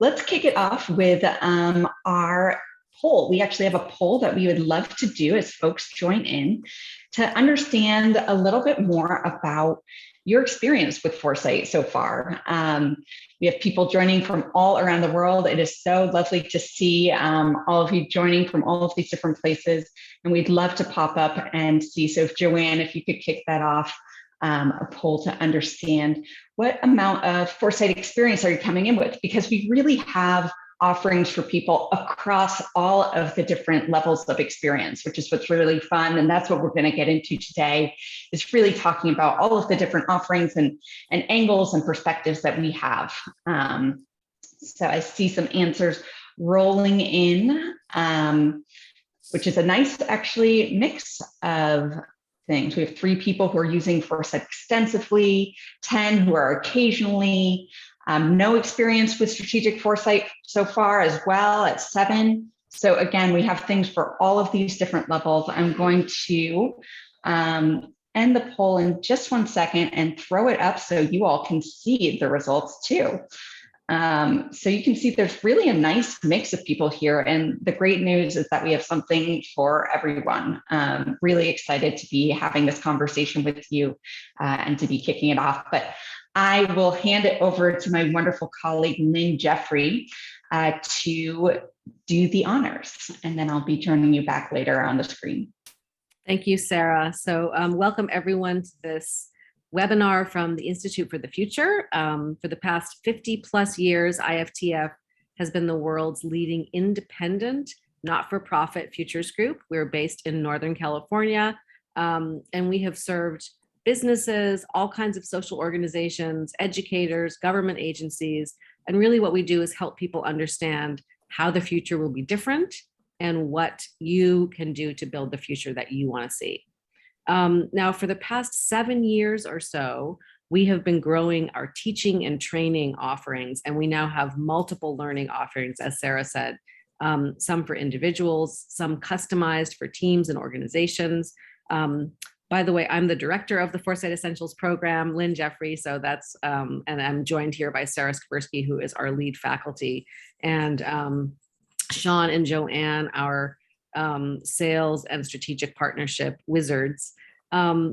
let's kick it off with our poll. We actually have a poll that we would love to do as folks join in to understand a little bit more about your experience with Foresight so far. We have people joining from all around the world. It is so lovely to see all of you joining from all of these different places, and we'd love to pop up and see. So if Joanne, if you could kick that off, a poll to understand what amount of Foresight experience are you coming in with, because we really have offerings for people across all of the different levels of experience, which is what's really fun. And that's what we're going to get into today, is really talking about all of the different offerings and angles and perspectives that we have. So I see some answers rolling in, which is a nice actually mix of things. We have 3 people who are using Foresight extensively, 10 who are occasionally, no experience with strategic foresight so far as well at 7. So again, we have things for all of these different levels. I'm going to end the poll in just 1 second and throw it up so you all can see the results too. So you can see there's really a nice mix of people here. And the great news is that we have something for everyone. Really excited to be having this conversation with you and to be kicking it off. But I will hand it over to my wonderful colleague, Lynn Jeffrey, to do the honors. And then I'll be joining you back later on the screen. Thank you, Sarah. So welcome everyone to this webinar from the Institute for the Future. For the past 50 plus years, IFTF has been the world's leading independent, not-for-profit futures group. We're based in Northern California, and we have served businesses, all kinds of social organizations, educators, government agencies, and really what we do is help people understand how the future will be different and what you can do to build the future that you want to see. Now, for the past 7 years or so, we have been growing our teaching and training offerings, and we now have multiple learning offerings, as Sarah said, some for individuals, some customized for teams and organizations. By the way, I'm the director of the Foresight Essentials program, Lynn Jeffrey, so that's, and I'm joined here by Sarah Skversky, who is our lead faculty, and Sean and Joanne, our sales and strategic partnership wizards.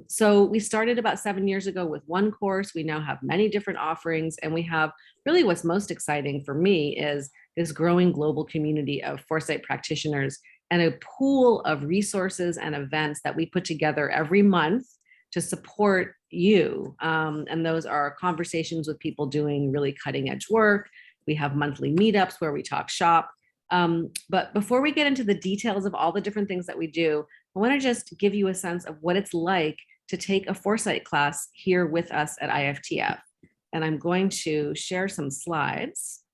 So we started about 7 years ago with 1 course. We now have many different offerings, and we have really what's most exciting for me is this growing global community of Foresight practitioners and a pool of resources and events that we put together every month to support you. And those are conversations with people doing really cutting edge work. We have monthly meetups where we talk shop. But before we get into the details of all the different things that we do, I want to just give you a sense of what it's like to take a Foresight class here with us at IFTF. And I'm going to share some slides.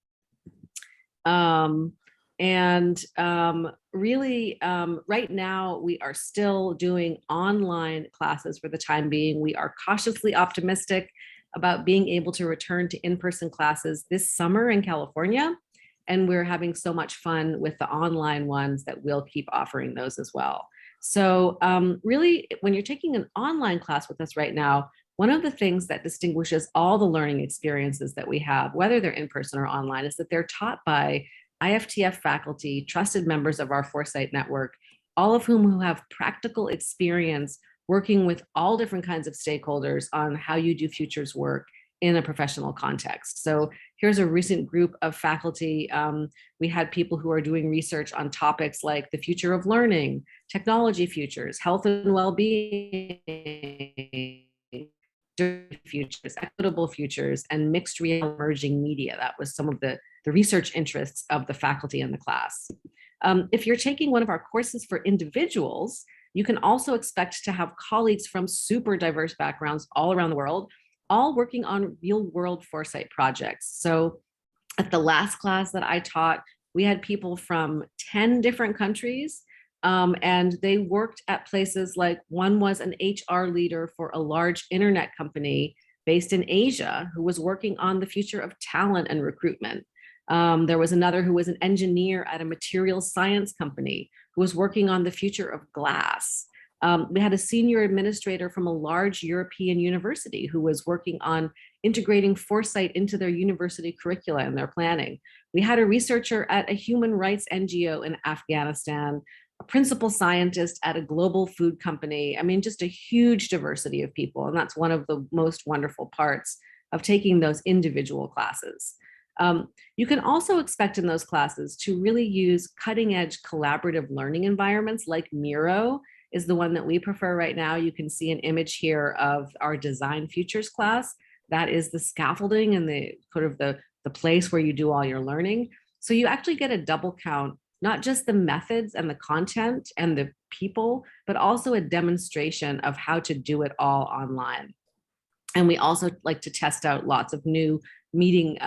Really, right now, we are still doing online classes for the time being. We are cautiously optimistic about being able to return to in-person classes this summer in California. And we're having so much fun with the online ones that we'll keep offering those as well. So really, when you're taking an online class with us right now, one of the things that distinguishes all the learning experiences that we have, whether they're in person or online, is that they're taught by IFTF faculty, trusted members of our Foresight network, all of whom have practical experience working with all different kinds of stakeholders on how you do futures work in a professional context. So here's a recent group of faculty. We had people who are doing research on topics like the future of learning, technology futures, health and well-being futures, equitable futures, and mixed reality emerging media. That was some of the research interests of the faculty in the class. If you're taking one of our courses for individuals, you can also expect to have colleagues from super diverse backgrounds all around the world, all working on real world Foresight projects. So at the last class that I taught, we had people from 10 different countries, and they worked at places like, one was an HR leader for a large internet company based in Asia who was working on the future of talent and recruitment. There was another who was an engineer at a materials science company who was working on the future of glass. We had a senior administrator from a large European university who was working on integrating foresight into their university curricula and their planning. We had a researcher at a human rights NGO in Afghanistan, a principal scientist at a global food company. I mean, just a huge diversity of people. And that's one of the most wonderful parts of taking those individual classes. You can also expect in those classes to really use cutting edge collaborative learning environments like Miro is the one that we prefer right now. You can see an image here of our Design Futures class. That is the scaffolding and the sort of the place where you do all your learning. So you actually get a double count, not just the methods and the content and the people, but also a demonstration of how to do it all online. And we also like to test out lots of new meeting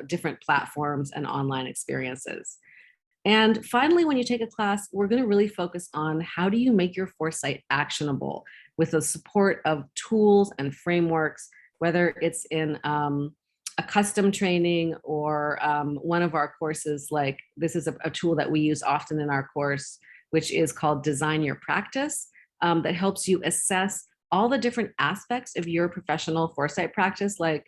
different platforms and online experiences. And finally, when you take a class, we're going to really focus on how do you make your foresight actionable with the support of tools and frameworks, whether it's in a custom training or one of our courses, like this is a tool that we use often in our course, which is called Design Your Practice, that helps you assess all the different aspects of your professional foresight practice, like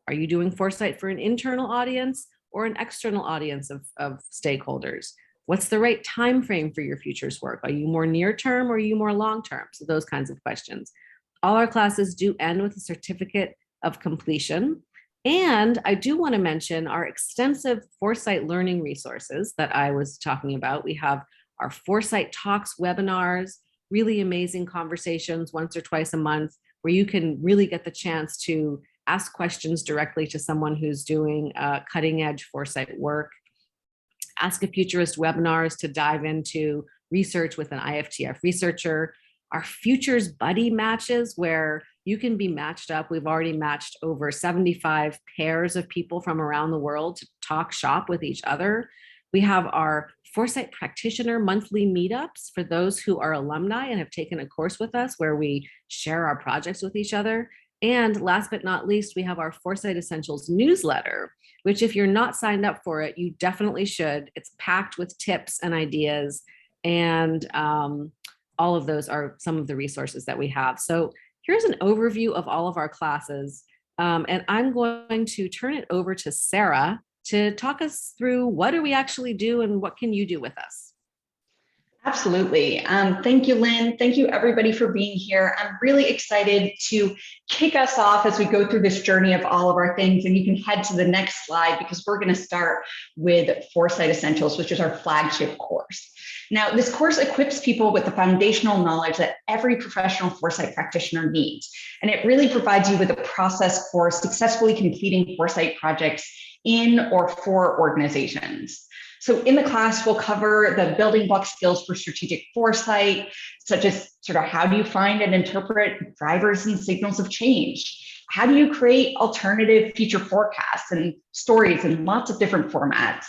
are you doing foresight for an internal audience or an external audience of stakeholders? What's the right time frame for your futures work? Are you more near term or are you more long term? So those kinds of questions. All our classes do end with a certificate of completion. And I do want to mention our extensive foresight learning resources that I was talking about. We have our Foresight Talks webinars, really amazing conversations once or twice a month where you can really get the chance to ask questions directly to someone who's doing cutting edge foresight work. Ask a Futurist webinars to dive into research with an IFTF researcher. Our Futures Buddy matches where you can be matched up. We've already matched over 75 pairs of people from around the world to talk shop with each other. We have our Foresight Practitioner monthly meetups for those who are alumni and have taken a course with us where we share our projects with each other. And last but not least, we have our Foresight Essentials newsletter, which if you're not signed up for it, you definitely should. It's packed with tips and ideas, and all of those are some of the resources that we have. So here's an overview of all of our classes, and I'm going to turn it over to Sarah to talk us through what do we actually do and what can you do with us. Absolutely. Thank you, Lynn. Thank you, everybody, for being here. I'm really excited to kick us off as we go through this journey of all of our things. And you can head to the next slide because we're going to start with Foresight Essentials, which is our flagship course. Now, this course equips people with the foundational knowledge that every professional foresight practitioner needs. And it really provides you with a process for successfully completing foresight projects in or for organizations. So in the class, we'll cover the building block skills for strategic foresight, such as sort of how do you find and interpret drivers and signals of change? How do you create alternative future forecasts and stories in lots of different formats?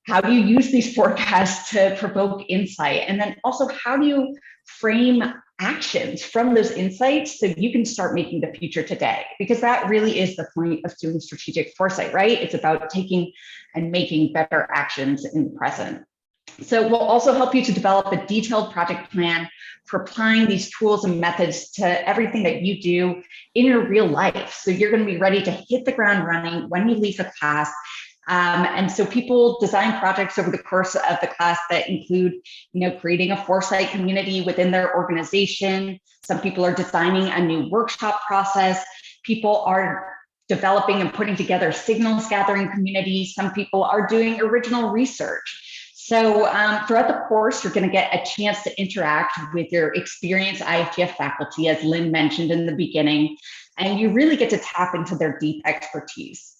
How do you use these forecasts to provoke insight? And then also, how do you frame actions from those insights so you can start making the future today? Because that really is the point of doing strategic foresight, right? It's about taking and making better actions in the present. So we'll also help you to develop a detailed project plan for applying these tools and methods to everything that you do in your real life. So you're going to be ready to hit the ground running when you leave the class. And so people design projects over the course of the class that include, creating a foresight community within their organization. Some people are designing a new workshop process. People are developing and putting together signals gathering communities. Some people are doing original research. So throughout the course, you're going to get a chance to interact with your experienced IFTF faculty, as Lynn mentioned in the beginning, and you really get to tap into their deep expertise.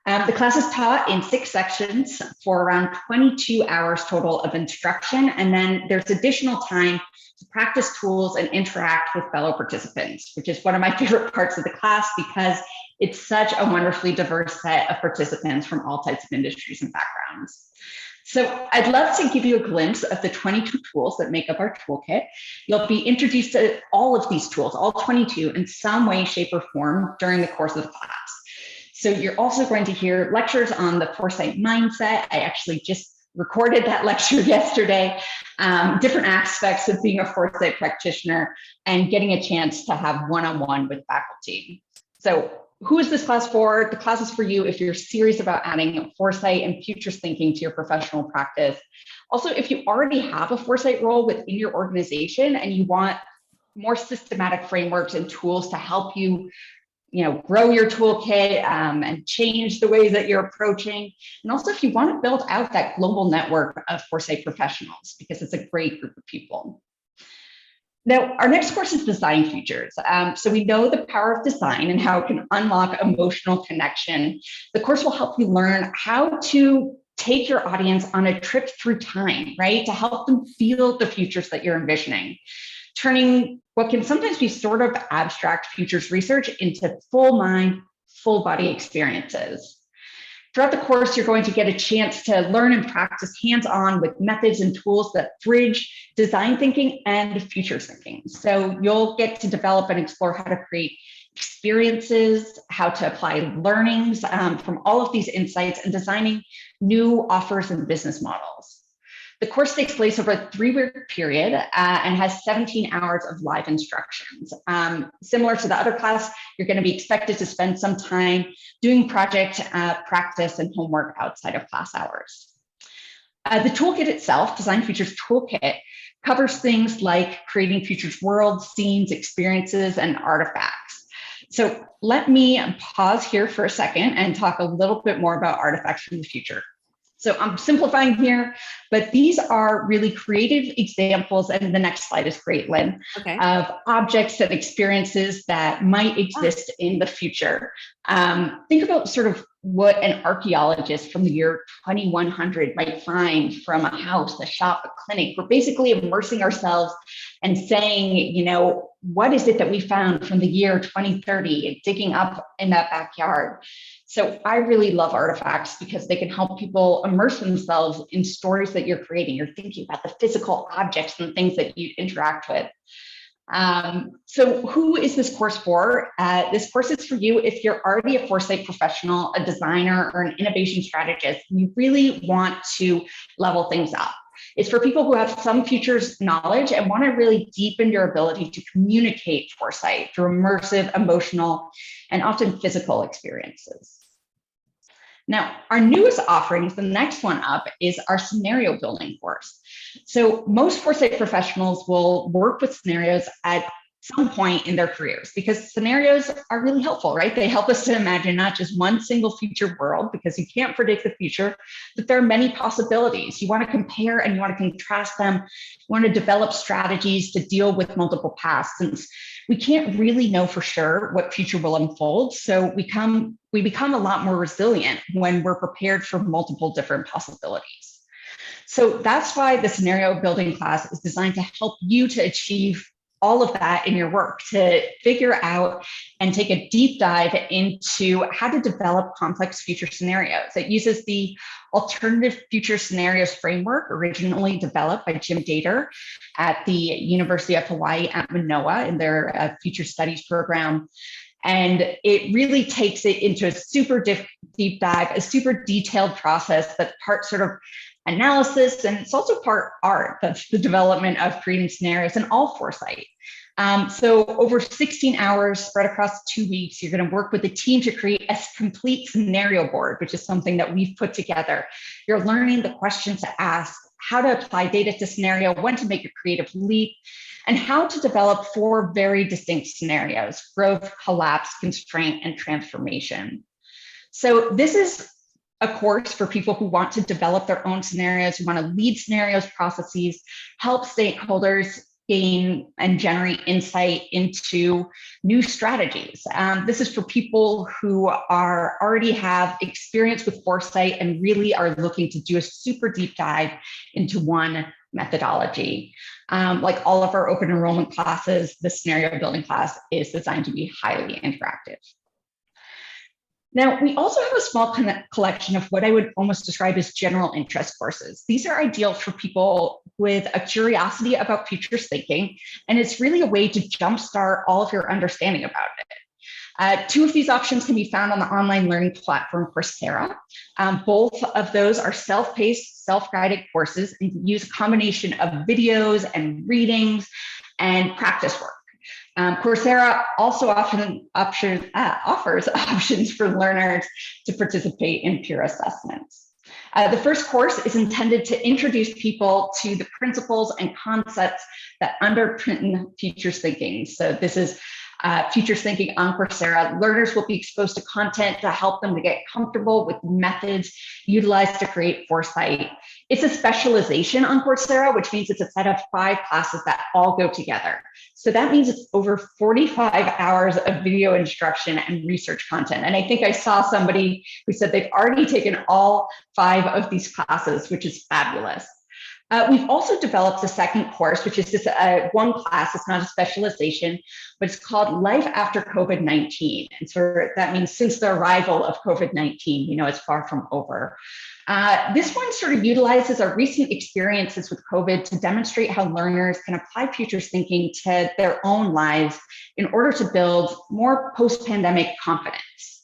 The class is taught in 6 sections for around 22 hours total of instruction, and then there's additional time to practice tools and interact with fellow participants, which is one of my favorite parts of the class because it's such a wonderfully diverse set of participants from all types of industries and backgrounds. So I'd love to give you a glimpse of the 22 tools that make up our toolkit. You'll be introduced to all of these tools, all 22, in some way, shape, or form during the course of the class. So you're also going to hear lectures on the foresight mindset. I actually just recorded that lecture yesterday, different aspects of being a foresight practitioner and getting a chance to have one-on-one with faculty. So who is this class for? The class is for you if you're serious about adding foresight and futures thinking to your professional practice. Also, if you already have a foresight role within your organization and you want more systematic frameworks and tools to help you, grow your toolkit and change the ways that you're approaching. And also if you want to build out that global network of foresight professionals, because it's a great group of people. Now, our next course is Design Futures. So we know the power of design and how it can unlock emotional connection. The course will help you learn how to take your audience on a trip through time, right? To help them feel the futures that you're envisioning, turning what can sometimes be sort of abstract futures research into full mind, full body experiences. Throughout the course, you're going to get a chance to learn and practice hands-on with methods and tools that bridge design thinking and futures thinking. So you'll get to develop and explore how to create experiences, how to apply learnings from all of these insights, and designing new offers and business models. The course takes place over a 3-week period and has 17 hours of live instructions. Similar to the other class, you're going to be expected to spend some time doing project practice and homework outside of class hours. The toolkit itself, Design Futures Toolkit, covers things like creating futures worlds, scenes, experiences, and artifacts. So let me pause here for a second and talk a little bit more about artifacts from the future. So I'm simplifying here, but these are really creative examples, and the next slide is great, Lynn, Okay. of objects and experiences that might exist in the future. Think about sort of what an archaeologist from the year 2100 might find from a house, a shop, a clinic. We're basically immersing ourselves and saying, what is it that we found from the year 2030 and digging up in that backyard? So I really love artifacts because they can help people immerse themselves in stories that you're creating. You're thinking about the physical objects and things that you interact with. So who is this course for? This course is for you if you're already a foresight professional, a designer, or an innovation strategist, and you really want to level things up. It's for people who have some futures knowledge and want to really deepen your ability to communicate foresight through immersive, emotional, and often physical experiences. Now, our newest offerings, the next one up, is our scenario building course. So most foresight professionals will work with scenarios at some point in their careers because scenarios are really helpful, right? They help us to imagine not just one single future world because you can't predict the future, but there are many possibilities. You want to compare and you want to contrast them. You want to develop strategies to deal with multiple paths, since we can't really know for sure what future will unfold. So we become a lot more resilient when we're prepared for multiple different possibilities. So that's why the scenario building class is designed to help you to achieve all of that in your work, to figure out and take a deep dive into how to develop complex future scenarios. It uses the alternative future scenarios framework, originally developed by Jim Dater at the University of Hawaii at Manoa in their future studies program. And it really takes it into a super deep dive, a super detailed process that's part sort of analysis, and it's also part art. That's the development of creating scenarios and all foresight. So over 16 hours spread across 2 weeks, you're going to work with a team to create a complete scenario board, which is something that we've put together. You're learning the questions to ask, how to apply data to scenario, when to make a creative leap, and how to develop 4 very distinct scenarios: growth, collapse, constraint, and transformation. So this is a course for people who want to develop their own scenarios, who want to lead scenarios processes, help stakeholders gain and generate insight into new strategies. This is for people who already have experience with foresight and really are looking to do a super deep dive into one methodology. Like all of our open enrollment classes, the scenario building class is designed to be highly interactive. Now, we also have a small collection of what I would almost describe as general interest courses. These are ideal for people with a curiosity about futures thinking, and it's really a way to jumpstart all of your understanding about it. 2 of these options can be found on the online learning platform Coursera. Both of those are self-paced, self-guided courses and use a combination of videos and readings and practice work. Coursera also offers options for learners to participate in peer assessments. The first course is intended to introduce people to the principles and concepts that underpin futures thinking. So this is Futures Thinking on Coursera. Learners will be exposed to content to help them to get comfortable with methods utilized to create foresight. It's a specialization on Coursera, which means it's a set of 5 classes that all go together. So that means it's over 45 hours of video instruction and research content. And I think I saw somebody who said they've already taken all 5 of these classes, which is fabulous. We've also developed a second course, which is just one class. It's not a specialization, but it's called Life After COVID-19. And so that means since the arrival of COVID-19, it's far from over. This one sort of utilizes our recent experiences with COVID to demonstrate how learners can apply futures thinking to their own lives in order to build more post-pandemic confidence.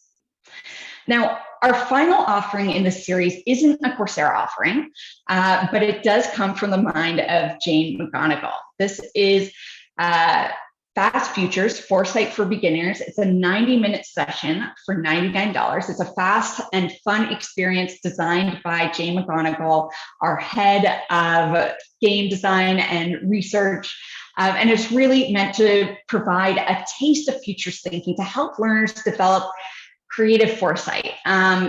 Now, our final offering in this series isn't a Coursera offering, but it does come from the mind of Jane McGonigal. This is Fast Futures Foresight for Beginners. It's a 90-minute session for $99. It's a fast and fun experience designed by Jane McGonigal, our head of game design and research. And it's really meant to provide a taste of futures thinking to help learners develop creative foresight.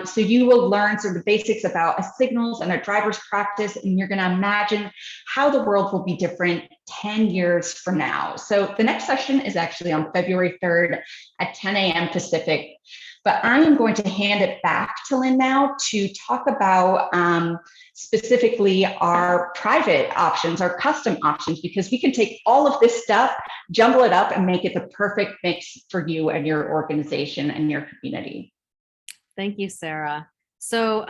So you will learn sort of the basics about signals and a driver's practice, and you're going to imagine how the world will be different 10 years from now. So the next session is actually on February 3rd at 10 a.m. Pacific. But I am going to hand it back to Lynn now to talk about specifically our private options, our custom options, because we can take all of this stuff, jumble it up, and make it the perfect mix for you and your organization and your community. Thank you, Sarah. So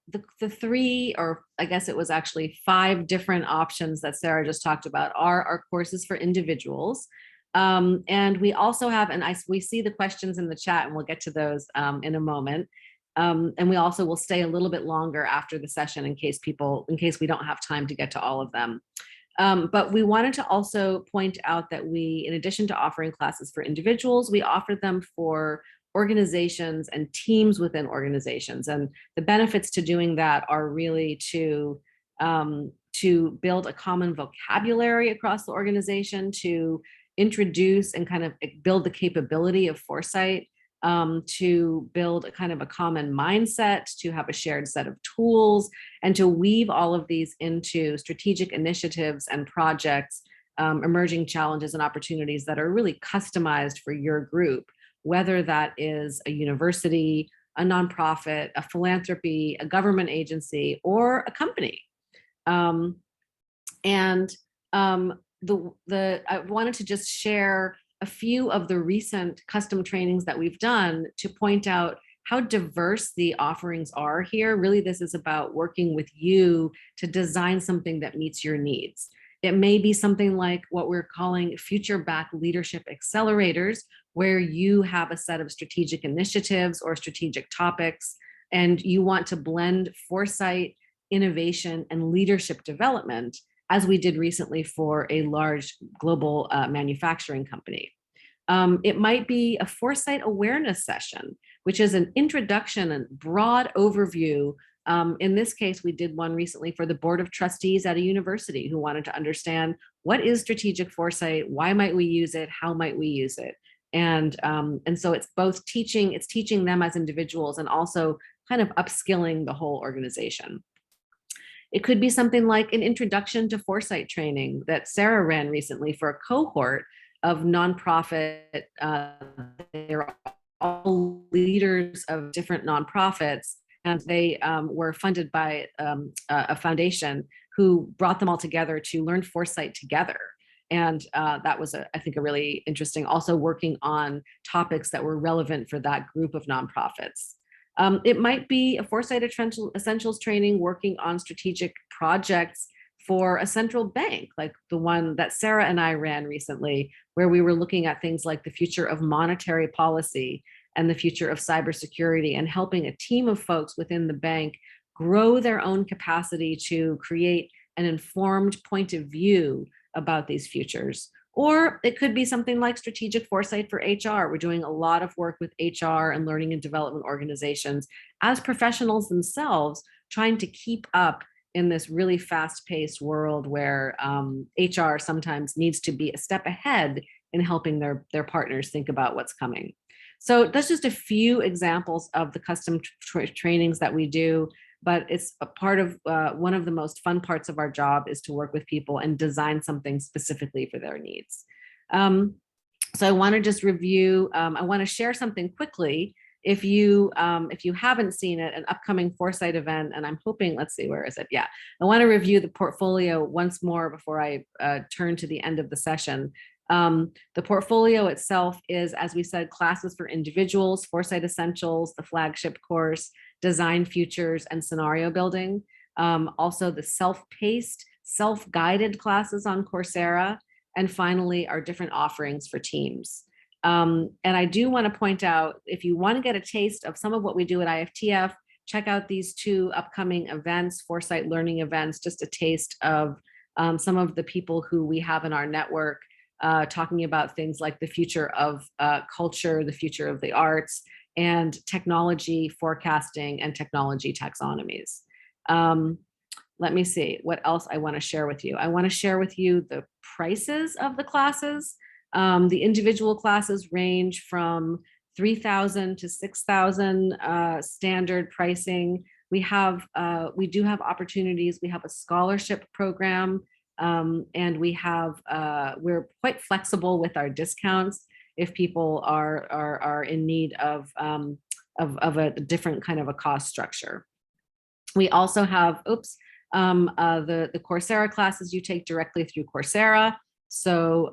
the 3, or I guess it was actually 5 different options that Sarah just talked about are our courses for individuals. And we also have, and we see the questions in the chat, and we'll get to those in a moment. And we also will stay a little bit longer after the session in case we don't have time to get to all of them. But we wanted to also point out that we, in addition to offering classes for individuals, we offer them for organizations and teams within organizations. And the benefits to doing that are really to build a common vocabulary across the organization, to introduce and kind of build the capability of foresight, to build a kind of a common mindset, to have a shared set of tools, and to weave all of these into strategic initiatives and projects, emerging challenges and opportunities that are really customized for your group, whether that is a university, a nonprofit, a philanthropy, a government agency, or a company. I wanted to just share a few of the recent custom trainings that we've done to point out how diverse the offerings are here. Really, this is about working with you to design something that meets your needs. It may be something like what we're calling future-back leadership accelerators, where you have a set of strategic initiatives or strategic topics, and you want to blend foresight, innovation, and leadership development, as we did recently for a large global manufacturing company. It might be a foresight awareness session, which is an introduction and broad overview. In this case, we did one recently for the board of trustees at a university who wanted to understand what is strategic foresight, why might we use it, how might we use it? And so it's both teaching them as individuals and also kind of upskilling the whole organization. It could be something like an introduction to foresight training that Sarah ran recently for a cohort of nonprofit. They're all leaders of different nonprofits, and they were funded by a foundation who brought them all together to learn foresight together. And that was, I think, a really interesting, also working on topics that were relevant for that group of nonprofits. It might be a Foresight Essentials training working on strategic projects for a central bank, like the one that Sarah and I ran recently, where we were looking at things like the future of monetary policy and the future of cybersecurity, and helping a team of folks within the bank grow their own capacity to create an informed point of view about these futures. Or it could be something like strategic foresight for HR. We're doing a lot of work with HR and learning and development organizations as professionals themselves, trying to keep up in this really fast-paced world where HR sometimes needs to be a step ahead in helping their partners think about what's coming. So that's just a few examples of the custom trainings that we do, but it's a part of one of the most fun parts of our job is to work with people and design something specifically for their needs. So I want to just review, I want to share something quickly. If you haven't seen it, an upcoming Foresight event, and I'm hoping, let's see, where is it? Yeah, I want to review the portfolio once more before I turn to the end of the session. The portfolio itself is, as we said, classes for individuals, Foresight Essentials, the flagship course, Design Futures, and Scenario Building. Also the self-paced, self-guided classes on Coursera, and finally our different offerings for teams. And I do want to point out, if you want to get a taste of some of what we do at IFTF, check out these two upcoming events, Foresight Learning events, just a taste of some of the people who we have in our network, talking about things like the future of culture, the future of the arts, and technology forecasting and technology taxonomies. Let me see what else I want to share with you. I want to share with you the prices of the classes. The individual classes range from 3,000 to 6,000 standard pricing. We do have opportunities. We have a scholarship program, and we're quite flexible with our discounts if people are in need of a different kind of a cost structure. We also have, the Coursera classes you take directly through Coursera. So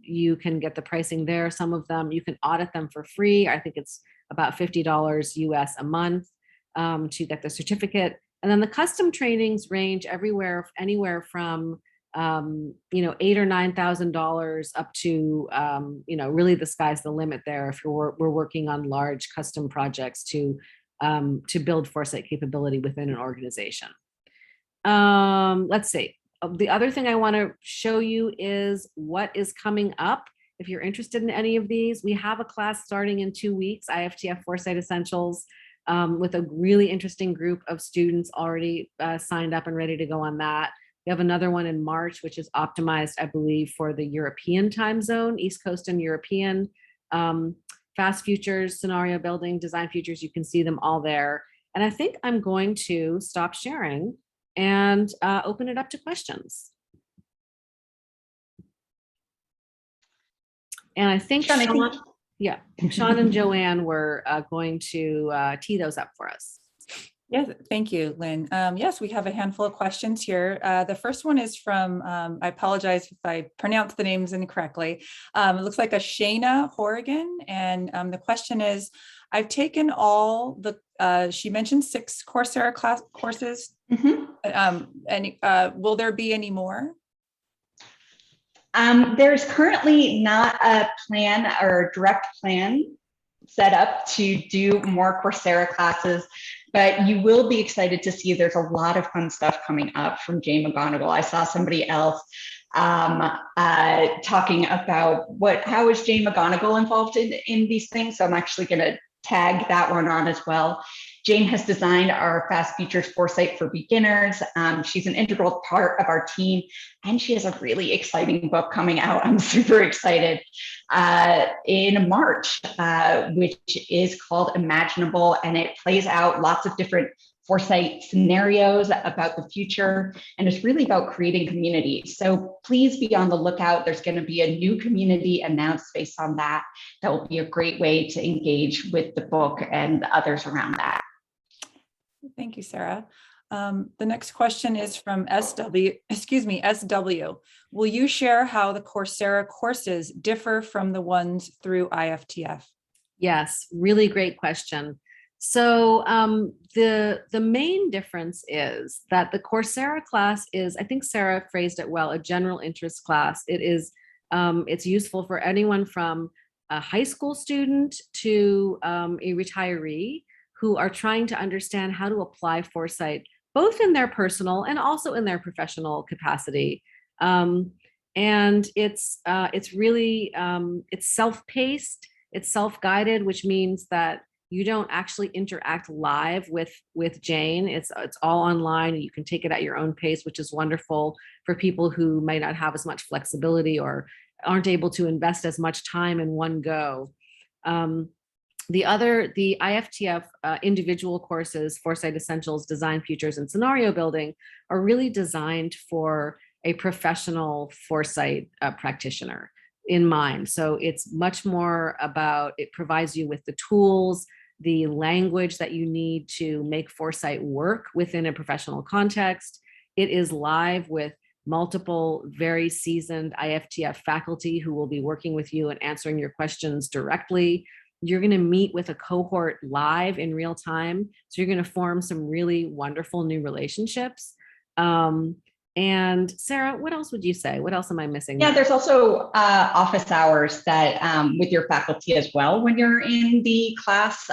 you can get the pricing there. Some of them, you can audit them for free. I think it's about $50 US a month to get the certificate. And then the custom trainings range anywhere from $8,000 or $9,000 up to, really the sky's the limit there if we're working on large custom projects to build foresight capability within an organization. Let's see. The other thing I want to show you is what is coming up. If you're interested in any of these, we have a class starting in 2 weeks, IFTF Foresight Essentials, with a really interesting group of students already signed up and ready to go on that. We have another one in March, which is optimized, I believe, for the European time zone, East Coast and European. Fast Futures, Scenario Building, Design Futures, you can see them all there. And I think I'm going to stop sharing and open it up to questions. And I think Sean and Joanne were going to tee those up for us. Yes, thank you, Lynn. Yes, we have a handful of questions here. The first one is from, I apologize if I pronounced the names incorrectly. It looks like a Shayna Horrigan. And the question is, I've taken all the, she mentioned 6 Coursera class courses. Will there be any more? There's currently not a plan or a direct plan set up to do more Coursera classes, but you will be excited to see there's a lot of fun stuff coming up from Jay McGonigal. I saw somebody else talking about how is Jay McGonigal involved in these things. So I'm actually going to tag that one on as well. Jane has designed our Fast Futures Foresight for Beginners. She's an integral part of our team, and she has a really exciting book coming out. I'm super excited in March, which is called Imaginable, and it plays out lots of different foresight scenarios about the future, and it's really about creating community. So please be on the lookout. There's going to be a new community announced based on that. That will be a great way to engage with the book and the others around that. Thank you, Sarah. The next question is from SW. Will you share how the Coursera courses differ from the ones through IFTF? Yes, really great question. So the main difference is that the Coursera class is, I think Sarah phrased it well, a general interest class. It is, it's useful for anyone from a high school student to a retiree who are trying to understand how to apply foresight, both in their personal and also in their professional capacity. And it's really, it's self-paced, it's self-guided, which means that you don't actually interact live with Jane. It's all online, and you can take it at your own pace, which is wonderful for people who might not have as much flexibility or aren't able to invest as much time in one go. The IFTF individual courses, Foresight Essentials, Design Futures, and Scenario Building, are really designed for a professional foresight practitioner in mind. So it's much more about, it provides you with the tools, the language that you need to make foresight work within a professional context. It is live with multiple very seasoned IFTF faculty who will be working with you and answering your questions directly. You're going to meet with a cohort live in real time. So you're going to form some really wonderful new relationships. And Sarah, what else would you say? What else am I missing? Yeah, there's also office hours that with your faculty as well when you're in the class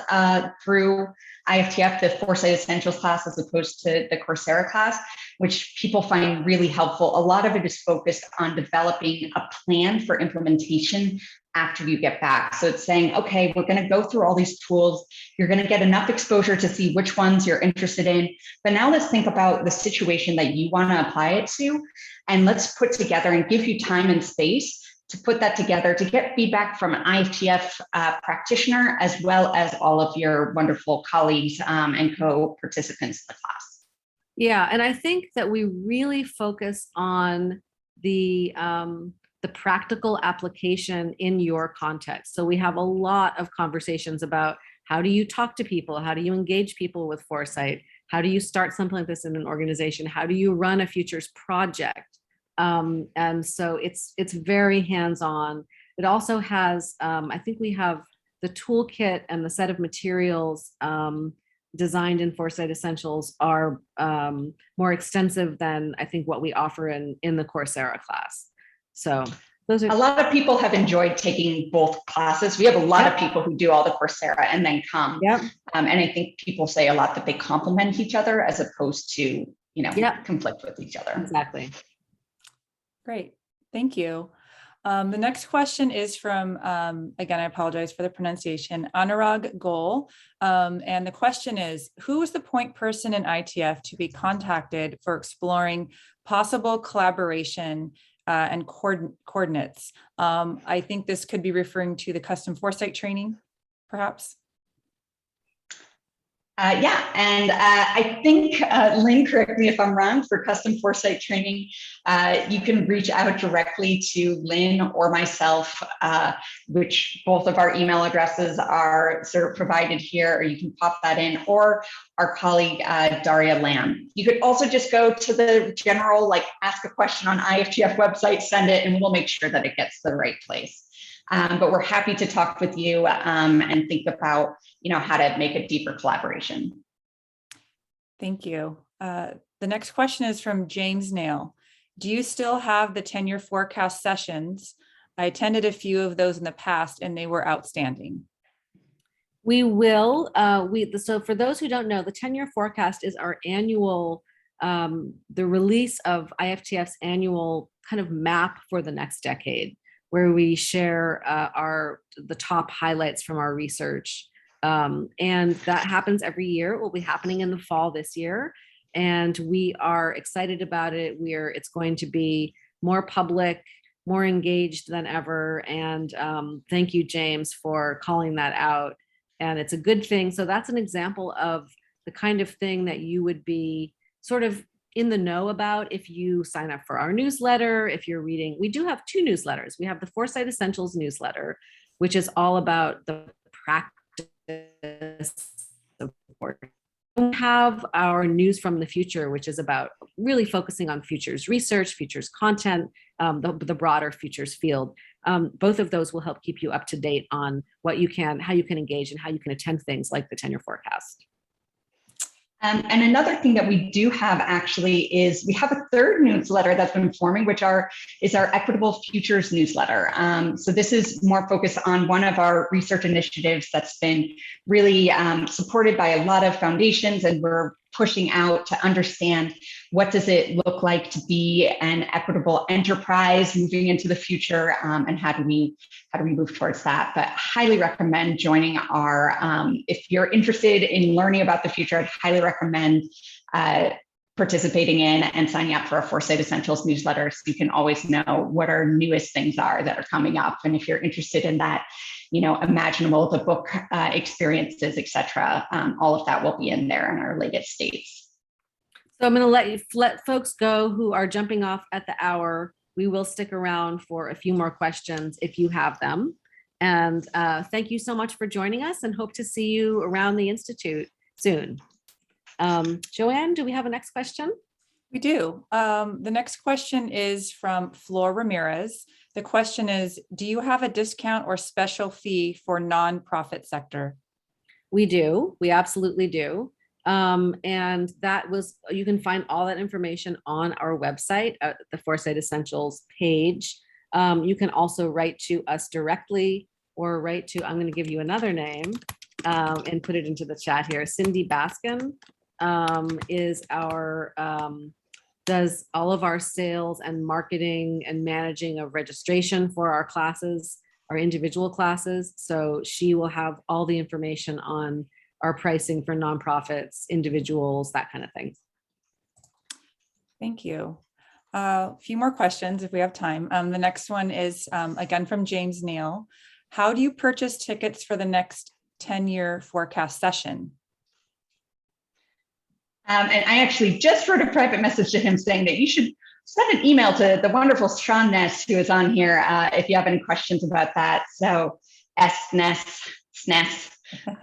through IFTF, the Foresight Essentials class, as opposed to the Coursera class, which people find really helpful. A lot of it is focused on developing a plan for implementation after you get back. So it's saying, okay, we're going to go through all these tools. You're going to get enough exposure to see which ones you're interested in. But now let's think about the situation that you want to apply it to. And let's put together and give you time and space to put that together, to get feedback from an IFTF practitioner, as well as all of your wonderful colleagues and co-participants in the class. Yeah, and I think that we really focus on the practical application in your context. So we have a lot of conversations about how do you talk to people? How do you engage people with foresight? How do you start something like this in an organization? How do you run a futures project? And so it's very hands-on. It also has, I think we have the toolkit and the set of materials designed in Foresight Essentials are more extensive than I think what we offer in the Coursera class. So those are a lot of people have enjoyed taking both classes. We have a lot of people who do all the Coursera and then come. And I think people say a lot that they complement each other as opposed to, conflict with each other. Exactly. Great. Thank you. The next question is from, again, I apologize for the pronunciation, Anurag Gol. And the question is, who is the point person in ITF to be contacted for exploring possible collaboration and coordinates? I think this could be referring to the custom foresight training, perhaps. And I think, Lynn, correct me if I'm wrong, for custom foresight training, you can reach out directly to Lynn or myself, which both of our email addresses are sort of provided here, or you can pop that in, or our colleague, Daria Lamb. You could also just go to the general, ask a question on IFTF website, send it, and we'll make sure that it gets to the right place. But we're happy to talk with you and think about, how to make a deeper collaboration. Thank you. The next question is from James Nail. Do you still have the 10-year forecast sessions? I attended a few of those in the past and they were outstanding. We will. So for those who don't know, the 10-year forecast is our annual, the release of IFTF's annual kind of map for the next decade, where we share the top highlights from our research. And that happens every year. It will be happening in the fall this year. And we are excited about it. It's going to be more public, more engaged than ever. And thank you, James, for calling that out. And it's a good thing. So that's an example of the kind of thing that you would be sort of in the know about if you sign up for our newsletter, if you're reading. We do have two newsletters. We have the Foresight Essentials newsletter, which is all about the practice support. We have our News from the Future, which is about really focusing on futures research, futures content, the broader futures field. Both of those will help keep you up to date on how you can engage and how you can attend things like the 10-year forecast. And another thing that we do have actually is we have a third newsletter that's been forming, which is our Equitable Futures newsletter. So this is more focused on one of our research initiatives that's been really supported by a lot of foundations, and we're pushing out to understand what does it look like to be an equitable enterprise moving into the future, and how do we move towards that. But highly recommend joining our, if you're interested in learning about the future, I'd highly recommend participating in and signing up for a Foresight Essentials newsletter, so you can always know what our newest things are that are coming up. And if you're interested in that, imaginable, the book experiences, etc., all of that will be in there in our latest states. So I'm going to let folks go who are jumping off at the hour. We will stick around for a few more questions if you have them. And thank you so much for joining us, and hope to see you around the Institute soon. Joanne, do we have a next question? We do. The next question is from Flor Ramirez. The question is, do you have a discount or special fee for nonprofit sector? We do. We absolutely do. And you can find all that information on our website at the Foresight Essentials page. You can also write to us directly, or write to, I'm going to give you another name and put it into the chat here. Cindy Baskin is our, does all of our sales and marketing and managing of registration for our classes, our individual classes. So she will have all the information on our pricing for nonprofits, individuals, that kind of thing. Thank you. A few more questions if we have time. The next one is again from James Neal. How do you purchase tickets for the next 10-year forecast session? And I actually just wrote a private message to him saying that you should send an email to the wonderful Sean Ness, who is on here, if you have any questions about that. So snes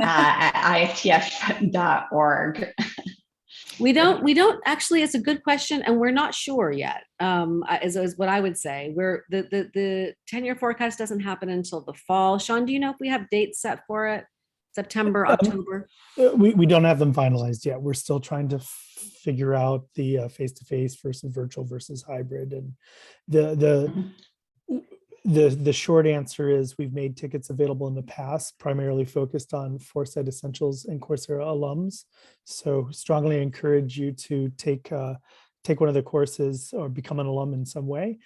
at iftf.org. We don't actually, it's a good question, and we're not sure yet, is what I would say. The 10-year forecast doesn't happen until the fall. Sean, do you know if we have dates set for it? September, October? We don't have them finalized yet. We're still trying to figure out the face-to-face versus virtual versus hybrid. And the short answer is we've made tickets available in the past, primarily focused on Foresight Essentials and Coursera alums. So strongly encourage you to take one of the courses or become an alum in some way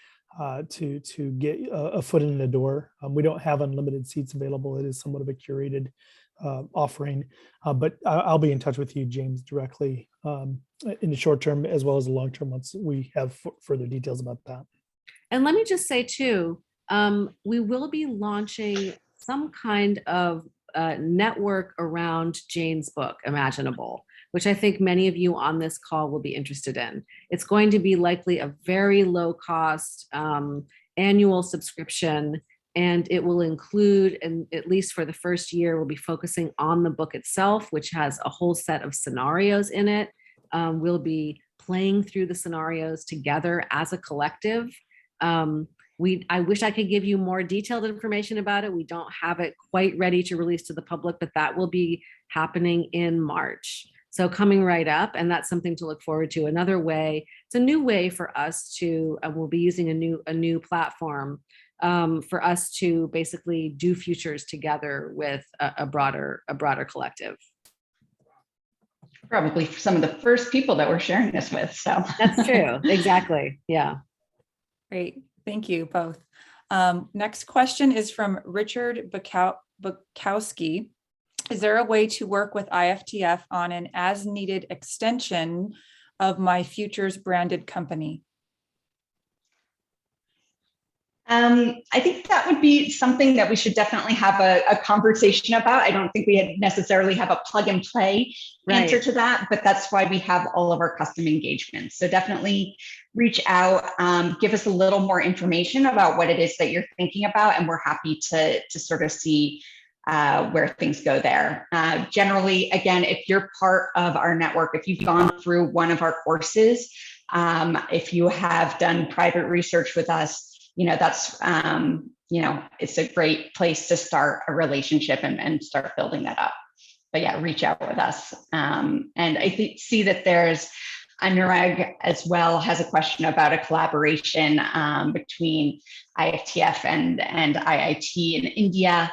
to get a foot in the door. We don't have unlimited seats available. It is somewhat of a curated offering, but I'll be in touch with you, James, directly in the short term as well as the long term once we have further details about that. And let me just say too, we will be launching some kind of network around Jane's book, Imaginable, which I think many of you on this call will be interested in. It's going to be likely a very low cost annual subscription, and it will include, and at least for the first year, we'll be focusing on the book itself, which has a whole set of scenarios in it. We'll be playing through the scenarios together as a collective. I wish I could give you more detailed information about it. We don't have it quite ready to release to the public, but that will be happening in March. So coming right up, and that's something to look forward to. Another way, it's a new way for us to, we'll be using a new platform for us to basically do futures together with a broader collective. Probably some of the first people that we're sharing this with. So that's true. Exactly. Yeah. Great. Thank you both. Next question is from Richard Bukowski. Is there a way to work with IFTF on an as needed extension of my futures branded company? I think that would be something that we should definitely have a conversation about. I don't think we necessarily have a plug and play answer to that, but that's why we have all of our custom engagements. So definitely reach out, give us a little more information about what it is that you're thinking about, and we're happy to sort of see where things go there. Generally, again, if you're part of our network, if you've gone through one of our courses, if you have done private research with us, that's, it's a great place to start a relationship and start building that up. But yeah, reach out with us. And I see that there's Anurag as well has a question about a collaboration between IFTF and IIT in India.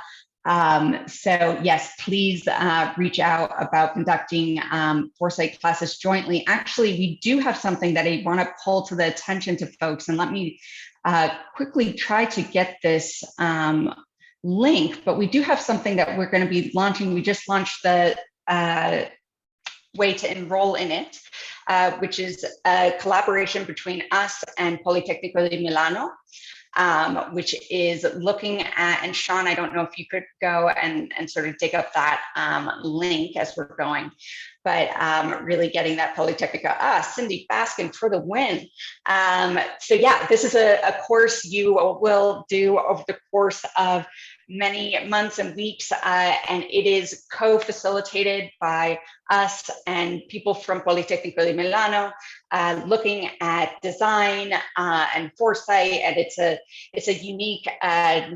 So yes, please reach out about conducting foresight classes jointly. Actually, we do have something that I want to pull to the attention to folks, and let me quickly try to get this link, but we do have something that we're going to be launching. We just launched the way to enroll in it, which is a collaboration between us and Politecnico di Milano, which is looking at, and Sean, I don't know if you could go and sort of dig up that link as we're going, but really getting that Politecnica, Cindy Baskin for the win. So yeah, this is a course you will do over the course of many months and weeks, and it is co-facilitated by us and people from Politecnico di Milano, looking at design and foresight, and it's a unique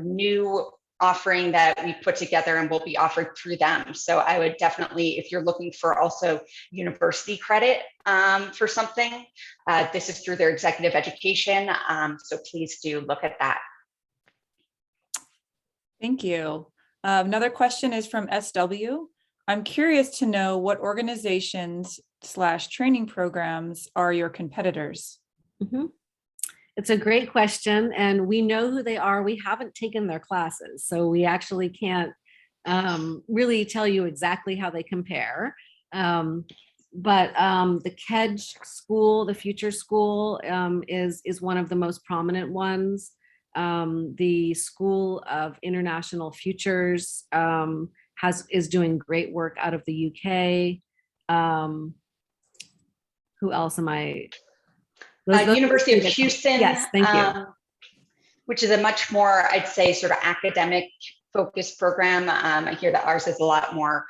new offering that we put together and will be offered through them. So I would definitely, if you're looking for also university credit for something, this is through their executive education. So please do look at that. Thank you. Another question is from SW. I'm curious to know what organizations / training programs are your competitors? Mm-hmm. It's a great question, and we know who they are. We haven't taken their classes, so we actually can't really tell you exactly how they compare. But the KEDGE school, the Future School, is one of the most prominent ones. The School of International Futures is doing great work out of the UK. Who else am I? University of Houston. Yes, thank you. Which is a much more, I'd say, sort of academic focused program. I hear that ours is a lot more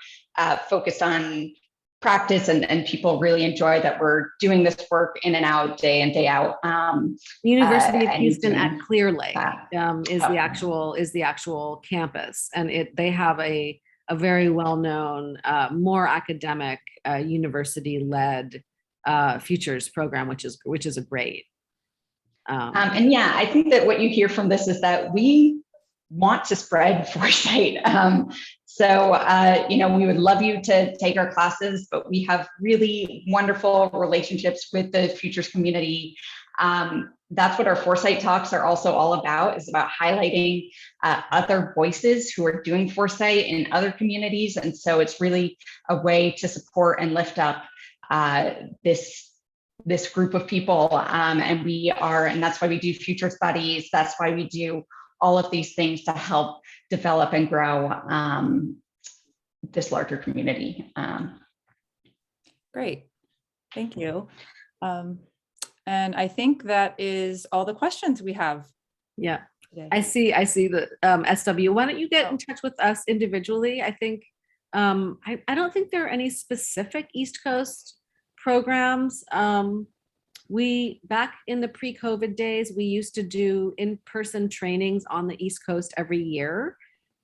focused on practice, and people really enjoy that we're doing this work in and out, day in, day out. The University of Houston at Clear Lake is the actual campus, and they have a very well-known, more academic, university-led futures program, which is a great. And yeah, I think that what you hear from this is that we want to spread foresight. So, we would love you to take our classes, but we have really wonderful relationships with the futures community. That's what our foresight talks are also all about, is about highlighting other voices who are doing foresight in other communities. And so it's really a way to support and lift up this group of people, and that's why we do future studies. That's why we do all of these things to help develop and grow this larger community. Great, thank you. And I think that is all the questions we have. Yeah, today. I see the SW. Why don't you get in touch with us individually? I think I don't think there are any specific East Coast programs. We, back in the pre-COVID days, we used to do in-person trainings on the East Coast every year.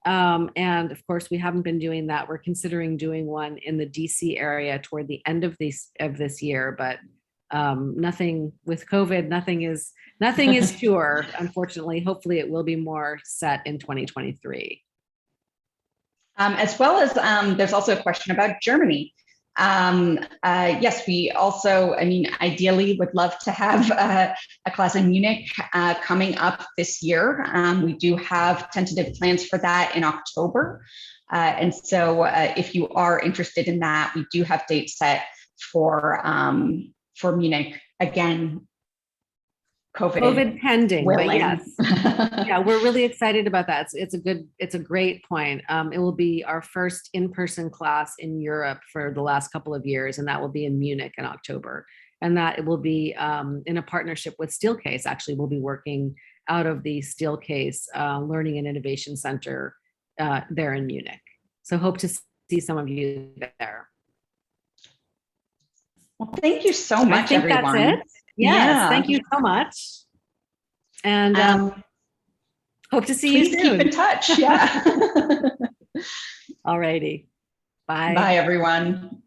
And of course, we haven't been doing that. We're considering doing one in the DC area toward the end of this year, but nothing with COVID, nothing is sure, unfortunately. Hopefully it will be more set in 2023. As well as there's also a question about Germany. Yes, we also, ideally would love to have a class in Munich coming up this year. We do have tentative plans for that in October. And so if you are interested in that, we do have dates set for Munich. Again, COVID pending, willing. But yes, yeah, we're really excited about that. It's a great point. It will be our first in-person class in Europe for the last couple of years, and that will be in Munich in October. And that it will be in a partnership with Steelcase. Actually, we'll be working out of the Steelcase Learning and Innovation Center there in Munich. So hope to see some of you there. Well, thank you so much, I think everyone. That's it. Yes, thank you so much. And hope to see you soon. Keep in touch. Yeah. All righty. Bye. Bye, everyone.